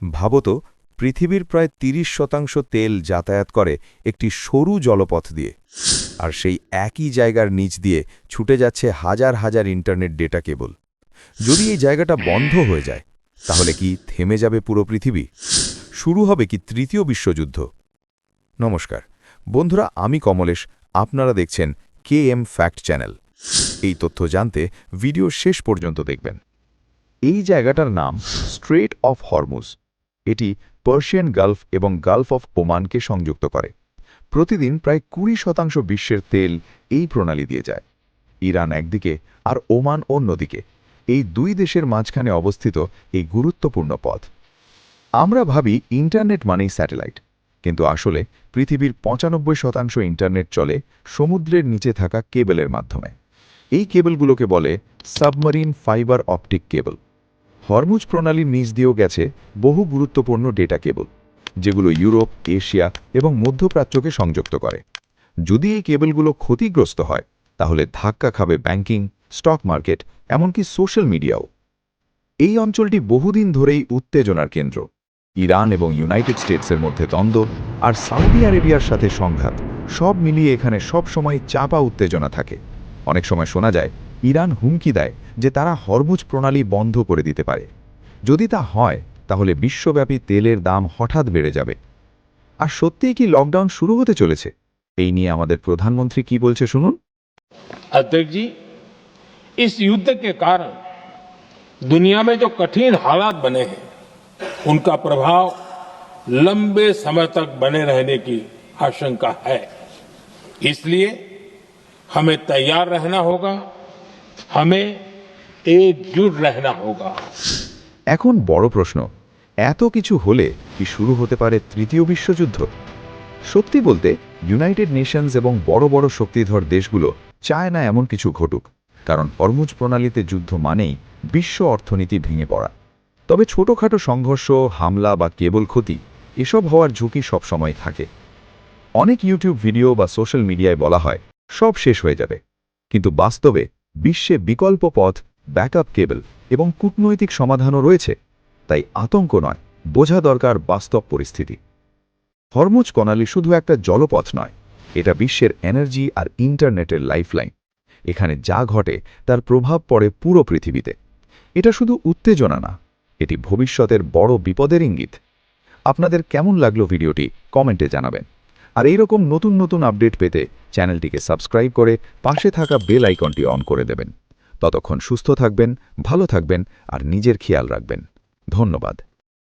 ভাবতো, পৃথিবীর প্রায় ৩০% তেল যাতায়াত করে একটি সরু জলপথ দিয়ে, আর সেই একই জায়গার নিচ দিয়ে ছুটে যাচ্ছে হাজার হাজার ইন্টারনেট ডেটা কেবল। যদি এই জায়গাটা বন্ধ হয়ে যায়, তাহলে কি থেমে যাবে পুরো পৃথিবী? শুরু হবে কি তৃতীয় বিশ্বযুদ্ধ? নমস্কার বন্ধুরা, আমি কমলেশ, আপনারা দেখছেন KM ফ্যাক্ট চ্যানেল। এই তথ্য জানতে ভিডিও শেষ পর্যন্ত দেখবেন। এই জায়গাটার নাম স্ট্রেট অফ হরমুজ। এটি পার্সিয়ান গালফ এবং গালফ অফ ওমানকে সংযুক্ত করে। প্রতিদিন প্রায় 20% বিশ্বের তেল এই প্রণালী দিয়ে যায়। ইরান একদিকে আর ওমান অন্যদিকে। এই দুই দেশের মাঝখানে অবস্থিত এই গুরুত্বপূর্ণ পথ। আমরা ভাবি ইন্টারনেট মানেই স্যাটেলাইট, কিন্তু আসলে পৃথিবীর 95% ইন্টারনেট চলে সমুদ্রের নিচে থাকা কেবলের মাধ্যমে। এই কেবলগুলোকে বলে submarine fibre optic cable. Hormuz প্রণালীর নিচ দিয়েও গেছে বহু গুরুত্বপূর্ণ ডেটা কেবল, যেগুলো ইউরোপ, এশিয়া এবং মধ্যপ্রাচ্যকে সংযুক্ত করে। যদি এই কেবলগুলো ক্ষতিগ্রস্ত হয়, তাহলে ধাক্কা খাবে ব্যাংকিং, স্টক মার্কেট, এমনকি সোশ্যাল মিডিয়াও। এই অঞ্চলটি বহুদিন ধরেই উত্তেজনার কেন্দ্র। ইরান এবং ইউনাইটেড স্টেটসের মধ্যে দ্বন্দ্ব আর সৌদি আরবিয়ার সাথে সংঘাত, সব মিলিয়ে এখানে সব সময় চাপা উত্তেজনা থাকে। অনেক সময় শোনা যায় ইরান হুমকি দেয় যে তারা হরমুজ প্রণালী বন্ধ করে দিতে পারে। যদি তা হয়, তাহলে বিশ্বব্যাপী তেলের দাম হঠাৎ বেড়ে যাবে। আর সত্যিই কি লকডাউন শুরু হতে চলেছে? এই নিয়ে আমাদের প্রধানমন্ত্রী কি বলছে শুনুন। अध्यक्ष जी, इस युद्ध के कारण दुनिया में जो कठिन हालात बने हैं, उनका प्रभाव लंबे समय तक बने रहने की आशंका है। इसलिए हमें तैयार रहना होगा, हमें एकजुट रहना होगा। এখন বড় প্রশ্ন, এত কিছু হলে কি শুরু হতে পারে তৃতীয় বিশ্বযুদ্ধ? সত্যি বলতে, ইউনাইটেড নেশনস এবং বড় বড় শক্তিধর দেশগুলো চায় না এমন কিছু ঘটুক, কারণ হরমুজ প্রণালীতে যুদ্ধ মানেই বিশ্ব অর্থনীতি ভেঙে পড়া। তবে ছোটখাটো সংঘর্ষ, হামলা বা কেবল ক্ষতি, এসব হওয়ার ঝুঁকি সবসময় থাকে। অনেক ইউটিউব ভিডিও বা সোশ্যাল মিডিয়ায় বলা হয় সব শেষ হয়ে যাবে, কিন্তু বাস্তবে বিশ্বে বিকল্প পথ, ব্যাকআপ কেবল এবং কূটনৈতিক সমাধানও রয়েছে। তাই আতঙ্ক নয়, বোঝা দরকার বাস্তব পরিস্থিতি। হরমুজ প্রণালী শুধু একটা জলপথ নয়, এটা বিশ্বের এনার্জি আর ইন্টারনেটের লাইফলাইন। এখানে যা ঘটে তার প্রভাব পড়ে পুরো পৃথিবীতে। এটা শুধু উত্তেজনা না, এটি ভবিষ্যতের বড় বিপদের ইঙ্গিত। আপনাদের কেমন লাগলো ভিডিওটি কমেন্টে জানাবেন। আর এইরকম নতুন নতুন আপডেট পেতে চ্যানেলটিকে সাবস্ক্রাইব করে পাশে থাকা বেল আইকনটি অন করে দেবেন। ততক্ষণ সুস্থ থাকবেন, ভালো থাকবেন আর নিজের খেয়াল রাখবেন। ধন্যবাদ।